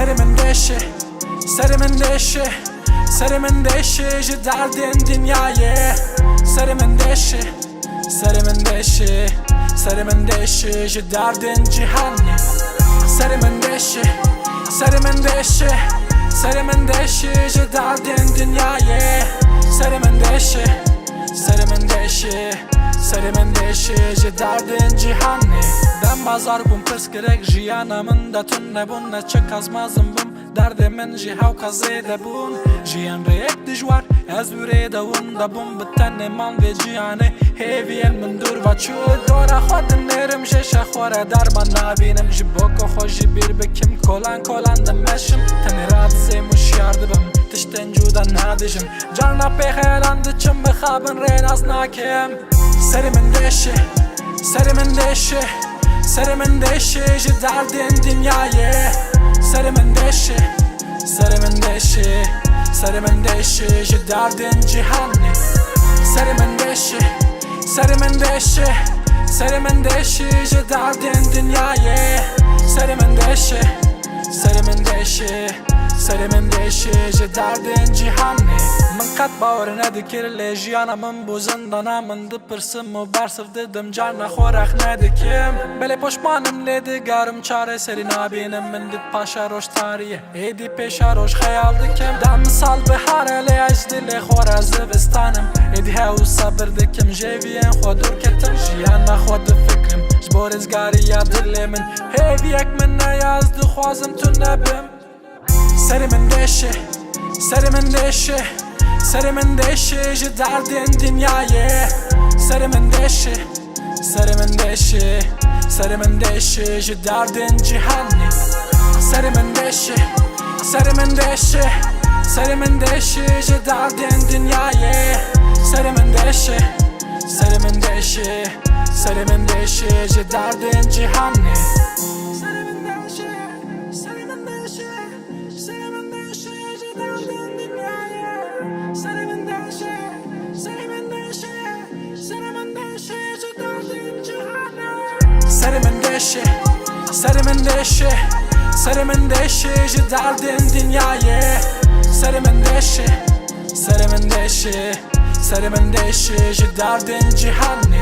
Serimin deşi, serimin deşi, serimin deşi ji derdin dünyayı. Serimin deşi, serimin deşi, serimin deşi ji derdin cihanı. Serimin deşi, serimin deşi, serimin deşi ji derdin dünyayı. Serimin deşi, serimin deşi, serimin deşi ji derdin cihanı. Dem bazar bum pırs gerek jiyana min da tun nebun ne çek azmazım bum. Derde min ji hewka zêde bûn. Jiyan rêyek dijwar ez wî rêdewin debûm bi tenê man vê ciyanê. Hêviyên min dûr ve çû dora xwe dinêrim jêşe xwe re derman nabînim. Ji bo ku xwe jî bîr bikim kolan kolan dimeşim. Tenê radizêm hişyar dibim tiştên cuda nadijim. Carna pê xêlan diçim bixabin rê naz nakim. Serimin deşi, serimin deşi, serimin deşi ji derdin dünyayı. Serimin deşi, serimin deşi, serimin deşi ji derdin cihanı. Serimin deşi, serimin deşi, serimin deşi ji derdin dünyayı. Serimin deşi, serimin deşi, serimin deşi ji derdin cihanı. Min qet bawer nedikir lê jiyana min bû zindana min dipirsim û bersiv didim carna xwe rex nedikim. Belê poşmanim lê digerim çare serî nabînim min dit paşa rojtariyê. Êdî pêşa roj xeyal dikim da misal bihare lê ez dilê xwe re zivistanim. Êdî hew sebir dikim jêviyên xwe dûr ketim. Jiyana xwe difikrim ji bo rêzgariya dilê min. Hêviyek min ne ez dixwazim tu nebim. Serimin deşi, serimin deşi, serimin deşi ji derdin dünyayı. Serimin deşi, serimin deşi, serimin deşi ji derdin cihanı. Serimin deşi, serimin deşi, serimin deşi ji derdin dünyayı. Serimin deşi, serimin deşi, serimin deşi ji derdin cihanı. Serimin deşi, serimin deşi, serimin deşi ji derdin dünyayı. Serimin deşi, serimin deşi, serimin deşi ji derdin cihanı.